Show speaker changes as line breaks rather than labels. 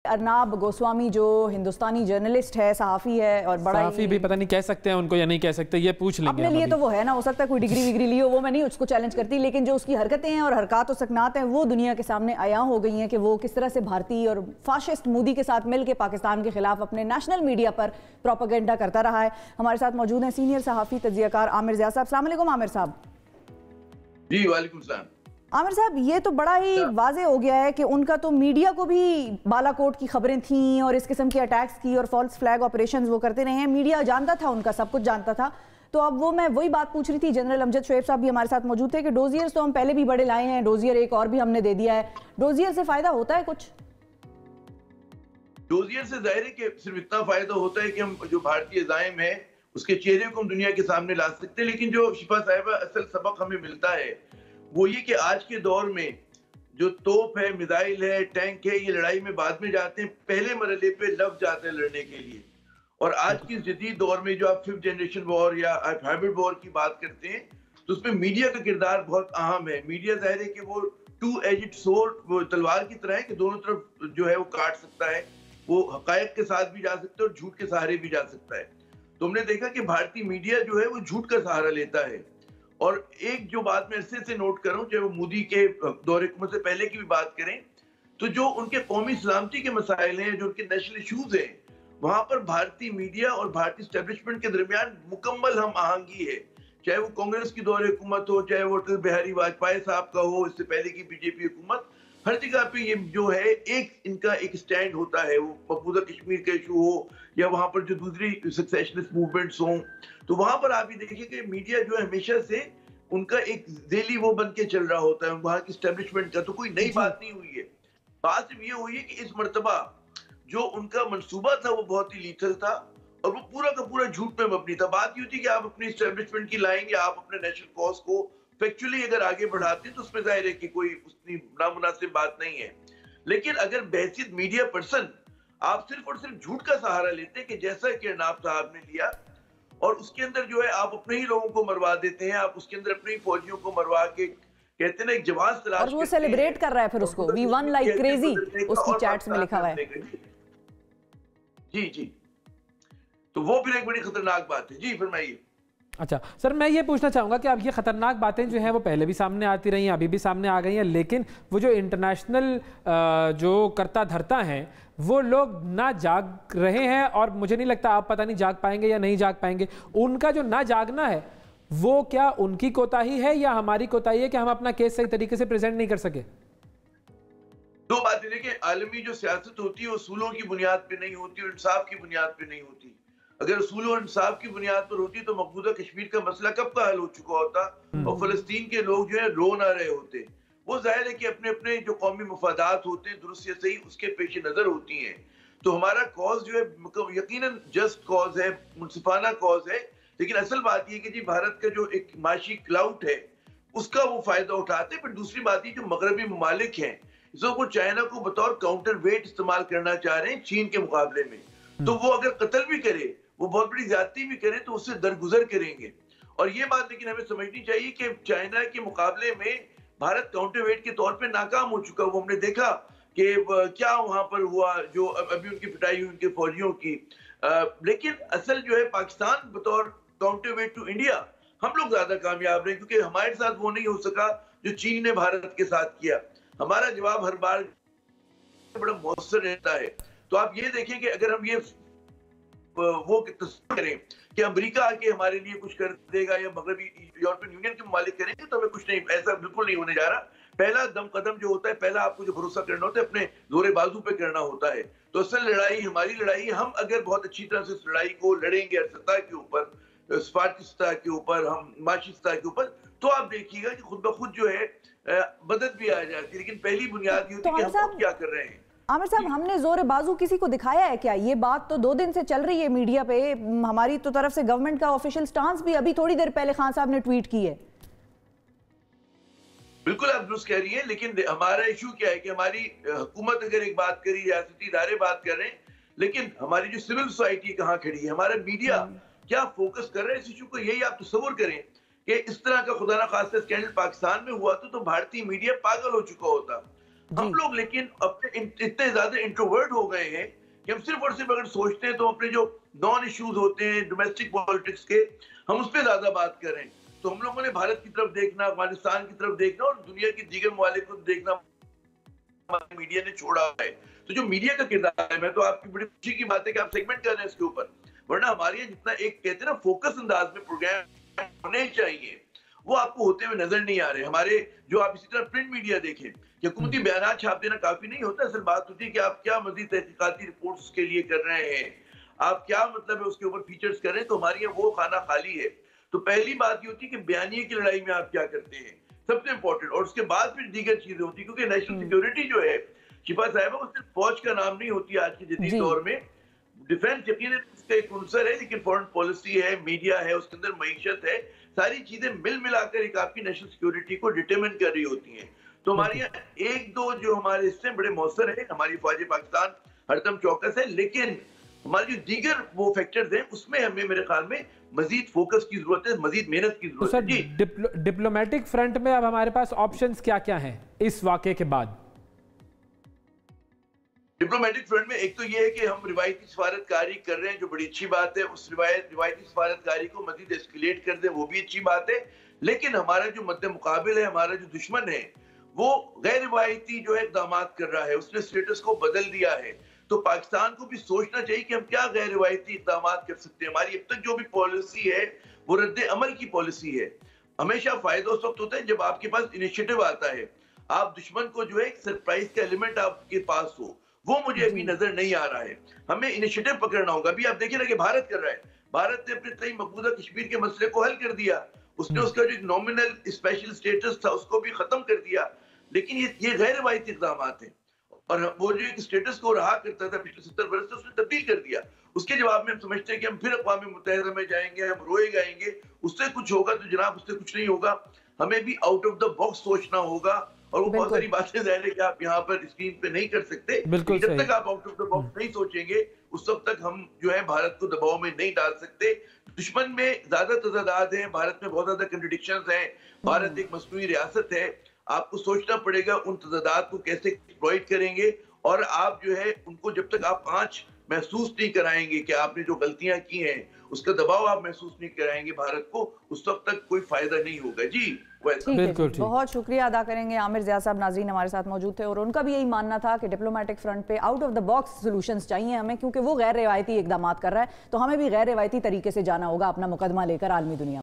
अर्नाब गोस्वामी जो हिंदुस्तानी जर्नलिस्ट है, सहाफ़ी है और बड़ा
सहाफ़ी भी पता नहीं कह सकते हैं उनको या नहीं कह सकते, ये पूछ लेंगे
अपने लिए तो वो है ना, हो सकता है कोई डिग्री विग्री ली हो, वो मैं नहीं उसको चैलेंज करती, लेकिन जो उसकी हरकतें हैं और हरकत और सकनात हैं वो दुनिया के सामने आया हो गई हैं कि वो किस तरह से भारतीय और फाशिस्ट मोदी के साथ मिल के पाकिस्तान के खिलाफ अपने नेशनल मीडिया पर प्रोपेगेंडा करता रहा है। हमारे साथ मौजूद हैं सीनियर सहाफ़ी तज्ज़ियाकार आमिर ज़िया साहब। अस्सलाम वालेकुम आमिर साहब।
जी वालेकुम सलाम।
आमिर साहब, ये तो बड़ा ही वाज़े हो गया है कि उनका तो मीडिया को भी बालाकोट की खबरें थीं और इस किस्म के अटैक्स की और फॉल्स फ्लैग ऑपरेशंस वो करते रहे हैं, मीडिया जानता था, उनका सब कुछ जानता था। तो अब वो मैं वही बात पूछ रही थी, जनरल अमजद शोएब साहब भी हमारे साथ मौजूद थे कि डोजियर्स तो हम पहले भी बड़े लाए हैं, डोजियर एक और भी हमने दे दिया है, डोजियर से फ़ायदा होता है कुछ?
डोजियर से जाहिर है कि सिर्फ इतना फायदा होता है कि हम जो भारतीय ज़ाइम है उसके चेहरे को हम दुनिया के सामने ला सकते हैं, लेकिन जो शिफा साहिबा असल सबक हमें मिलता है वो ये कि आज के दौर में जो तोप है, मिसाइल है, टैंक है, ये लड़ाई में बाद में जाते हैं, पहले मरहले पे लग जाते हैं लड़ने के लिए। और आज की जदीद दौर में जो आप 5th जनरेशन वॉर या हाइब्रिड वॉर की बात करते हैं तो उसमें मीडिया का किरदार बहुत अहम है। मीडिया जाहिर है कि वो टू एजेड सोर्ड, वो तलवार की तरह है कि दोनों तरफ जो है वो काट सकता है, वो हकायक के साथ भी जा सकता है और झूठ के सहारे भी जा सकता है। तो हमने देखा कि भारतीय मीडिया जो है वो झूठ का सहारा लेता है। और एक जो बात मैं अरसे से नोट कर रहा हूँ, चाहे वो मोदी के दौरे हुकूमत से पहले की भी बात करें, तो जो उनके कौमी सलामती के मसाइल हैं, जो उनके नेशनल इशूज हैं, वहां पर भारतीय मीडिया और भारतीय स्टैब्लिशमेंट के दरमियान मुकम्मल हम आहंगी है। चाहे वो कांग्रेस की दौरे हुकूमत हो, चाहे वो अटल बिहारी वाजपेयी साहब का हो, इससे पहले की बीजेपी हुकूमत, हर जगह पे ये जो है इनका एक स्टैंड होता है। वो मकबूजा कश्मीर का इशू हो या वहां पर जो दूसरी सक्सेशनिस्ट मूवमेंट्स हों, तो वहां पर आप ये देखिए कि मीडिया जो है हमेशा से उनका एक जेली वो बन के चल रहा होता है वहां की स्टैब्लिशमेंट का। तो कोई नई बात नहीं हुई है, बात सिर्फ ये हुई है कि इस मर्तबा जो उनका मंसूबा था वो बहुत ही लीथल था और वो पूरा का पूरा झूठ पे मबनी था। बात ये थी कि आप अपनी स्टैब्लिशमेंट की लाइन या आप अपने नेशनल कॉज को फैक्चुअली अगर आगे बढ़ाते हैं तो उसमें जाहिर है कि कोई उतनी नामुनासिब बात नहीं है। लेकिन अगर बहसियत मीडिया पर्सन आप सिर्फ और सिर्फ झूठ का सहारा लेते हैं कि जैसा कि अर्नाब साहब ने लिया, और उसके अंदर जो है आप अपने ही लोगों को मरवा देते हैं, आप उसके अंदर अपने ही फौजियों को मरवा के कहते हैं ना एक जवान तलाश,
और वो सेलिब्रेट कर रहा है फिर उसको, वी वन लाइक क्रेजी, उसकी चैट्स में लिखा हुआ है।
जी जी, तो वो फिर एक बड़ी खतरनाक बात है। जी फरमाइए।
अच्छा सर, मैं ये पूछना चाहूँगा कि अब ये ख़तरनाक बातें जो हैं वो पहले भी सामने आती रही हैं, अभी भी सामने आ गई हैं, लेकिन वो जो इंटरनेशनल जो करता धरता हैं वो लोग ना जाग रहे हैं, और मुझे नहीं लगता, आप पता नहीं जाग पाएंगे या नहीं जाग पाएंगे। उनका जो ना जागना है वो क्या उनकी कोताही है या हमारी कोताही है कि हम अपना केस सही तरीके से प्रेजेंट नहीं कर सके?
दो बातें देखिए, आलमी जो सियासत होती है उसूलों की बुनियाद पे नहीं होती और इंसाफ की बुनियाद पे नहीं होती। अगर उसूल और इंसाफ की बुनियाद पर होती तो मकबूजा कश्मीर का मसला कब का हल हो चुका होता और फलस्तीन के लोग जो है रो ना रहे होते। वो जाहिर है कि अपने अपने जो कौमी मफादात होते हैं दुरुस्त या सही उसके पेश नजर होती हैं। तो हमारा कॉज जो है यकीनन जस्ट कॉज है, मुनसिफाना कॉज है, लेकिन असल बात यह कि जी भारत का जो एक माशी क्लाउट है उसका वो फायदा उठाते हैं। फिर दूसरी बात ये जो मगरबी ममालिक हैं वो चाइना को बतौर काउंटर वेट इस्तेमाल करना चाह रहे हैं चीन के मुकाबले में। तो वो अगर कत्ल भी करे, वो बहुत बड़ी ज्यादती भी करे, तो उससे दरगुजर करेंगे। और ये बात लेकिन हमें समझनी चाहिए कि चाइना के मुकाबले में भारत काउंटरवेट के तौर पे नाकाम हो चुका। वो हमने देखा कि क्या वहां पर हुआ, जो अभी उनकी पिटाई हुई उनके फौजियों की। लेकिन असल जो है पाकिस्तान बतौर काउंटरवेट टू इंडिया हम लोग ज्यादा कामयाब रहे, क्योंकि हमारे साथ वो नहीं हो सका जो चीन ने भारत के साथ किया। हमारा जवाब हर बार बड़ा मौसर रहता है। तो आप ये देखें कि अगर हम ये वो तस्वीर करें कि अमेरिका आके हमारे लिए कुछ कर देगा या मगरबी यूरोपियन यूनियन के ममालिक करेंगे, तो हमें कुछ नहीं, ऐसा बिल्कुल नहीं होने जा रहा। पहला कदम जो होता है, पहला आपको जो भरोसा करना होता है अपने जोरे बाजू पे करना होता है। तो असल लड़ाई हमारी लड़ाई, हम अगर बहुत अच्छी तरह से इस लड़ाई को लड़ेंगे सतह के ऊपर, स्पार्ट की सतह के ऊपर, हम माशी सतह के ऊपर, तो आप देखिएगा कि खुद ब खुद जो है मदद भी आ जाती है। लेकिन पहली बुनियाद ये होती है कि हम क्या कर रहे हैं।
आमिर साहब, हमने जोर बाजू किसी को दिखाया है क्या? ये बात तो 2 दिन से चल रही है मीडिया पे, हमारी तो तरफ से गवर्नमेंट का ऑफिशियल स्टांस भी अभी थोड़ी देर पहले खान साहब ने ट्वीट की है।
बिल्कुल आप दुरुस्त कह रही हैं, लेकिन हमारा इशू क्या है कि हमारी हुकूमत अगर एक बात करी, रियासती इदारे बात कर रहे हैं, लेकिन हमारी जो सिविल सोसाइटी कहाँ खड़ी है, हमारा मीडिया क्या फोकस कर रहे हैं इस इशू को? यही आप तस्वुर करें कि इस तरह का खुदा ना खास्ता स्कैंडल पाकिस्तान में हुआ तो भारतीय मीडिया पागल हो चुका होता। हम लोग लेकिन अपने इतने ज्यादा इंट्रोवर्ट हो गए हैं कि हम सिर्फ और सिर्फ अगर सोचते हैं तो अपने जो नॉन इश्यूज होते हैं डोमेस्टिक पॉलिटिक्स के, हम उस पर ज्यादा बात करें। तो हम लोगों ने भारत की तरफ देखना, अफगानिस्तान की तरफ देखना और दुनिया की दीगर ममालिक को देखना मीडिया ने छोड़ा है। तो जो मीडिया का किरदार है, मैं तो आपकी बड़ी खुशी की बात है कि आप सेगमेंट कर रहे हैं इसके ऊपर, वरना हमारे यहाँ जितना एक कहते हैं ना फोकस अंदाज में प्रोग्राम होने चाहिए वो आपको होते हुए नजर नहीं आ रहे। हमारे जो आप इसी तरह प्रिंट मीडिया देखें कि हुकूमती बयान छाप देना काफी नहीं होता। असल बात होती है कि आप क्या मजीद तहकीकाती रिपोर्ट्स के लिए कर रहे हैं, आप क्या मतलब है उसके ऊपर फीचर्स कर रहे हैं। तो हमारे यहाँ वो खाना खाली है। तो पहली बात ये होती है कि बयानिए की लड़ाई में आप क्या करते हैं, सबसे इंपॉर्टेंट, और उसके बाद फिर दीगर चीजें होती है। क्योंकि नेशनल सिक्योरिटी जो है शिफा साहिबा, वो सिर्फ फौज का नाम नहीं होती आज के जदीद दौर में। डिफेंस यकीन इसका एक अंसर है, लेकिन फॉरेन पॉलिसी है, मीडिया है, उसके अंदर मईशत है, सारी चीजें मिल मिलाकर एक आपकी नेशनल सिक्योरिटी को डिटरमिन कर रही होती हैं। तो हमारे यहाँ एक दो जो हमारे हिस्से बड़े मौसर है, हमारी फौज पाकिस्तान हरदम चौकस है, लेकिन हमारे जो दीगर वो फैक्टर्स हैं उसमें हमें मेरे ख्याल में मजीद फोकस की जरूरत है, मजीद मेहनत की जरूरत है।
सर डिप्लोमेटिक फ्रंट में अब हमारे पास ऑप्शंस क्या क्या हैं इस वाकये के बाद?
डिप्लोमेटिक फ्रंट में एक तो ये है कि हम रिवायती सफारतकारी कर रहे हैं, जो बड़ी अच्छी बात है। उस रिवायती सफारतकारी को मजीद एस्केलेट कर दें, वो भी अच्छी बात है। लेकिन हमारा जो मद्दे मुकाबिल है, हमारा जो दुश्मन है, वो गैर रिवायती जो है इक़दाम कर रहा है, उसने स्टेटस को बदल दिया है। तो पाकिस्तान को भी सोचना चाहिए कि हम क्या गैर रिवायती इक़दाम कर सकते हैं। हमारी अब तक जो भी पॉलिसी है वो रद्द अमल की पॉलिसी है। हमेशा फायदा उस वक्त होता है जब आपके पास इनिशिएटिव आता है, आप दुश्मन को जो है एक सरप्राइज का एलिमेंट आपके पास हो। वो मुझे अभी नजर नहीं आ रहा है। हमें इनिशिएटिव पकड़ना होगा। अभी आप देखिए ना कि भारत कर रहा है, भारत ने अपने तय मकबूजा कश्मीर के मसले को हल कर दिया। उसने उसका जो नॉमिनल स्पेशल स्टेटस था उसको भी खत्म कर दिया। लेकिन ये गैर रवायती इक़दाम हैं, और वो जो एक स्टेटस को रहा करता था पिछले 70 बरस से, उसने तब्दील कर दिया। उसके जवाब में हम समझते हैं कि हम फिर अक़वाम मुत्तहिदा में जाएंगे, हम रोए गाएंगे, उससे कुछ होगा। तो जनाब उससे कुछ नहीं होगा। हमें भी आउट ऑफ द बॉक्स सोचना होगा। और वो बहुत सारी बातें ज़ाहिर है कि आप यहाँ पर स्क्रीन पे नहीं कर सकते। जब तक आप आउट ऑफ द बॉक्स नहीं सोचेंगे उस वक्त तक हम जो है भारत को दबाव में नहीं डाल सकते। दुश्मन में ज्यादा तजादात हैं, भारत में बहुत ज्यादा कंट्रडिक्शंस हैं। भारत एक मसनूई रियासत है। आपको सोचना पड़ेगा उन तजादात को कैसे एक्सप्लॉइट करेंगे। और आप जो है उनको जब तक आप आंच महसूस नहीं कराएंगे कि आपने जो गलतियां की हैं उसका दबाव आप महसूस नहीं कराएंगे भारत को, उस वक्त तक कोई फायदा नहीं होगा। जी
बिल्कुल, बहुत शुक्रिया अदा करेंगे। आमिर ज़िया साहब नाज़रीन हमारे साथ मौजूद थे और उनका भी यही मानना था कि डिप्लोमेटिक फ्रंट पे out of the box solutions चाहिए हमें, क्योंकि वो गैर रिवायती इकदाम कर रहा है। तो हमें भी गैर रिवायती तरीके से जाना होगा अपना मुकदमा लेकर आलमी दुनिया।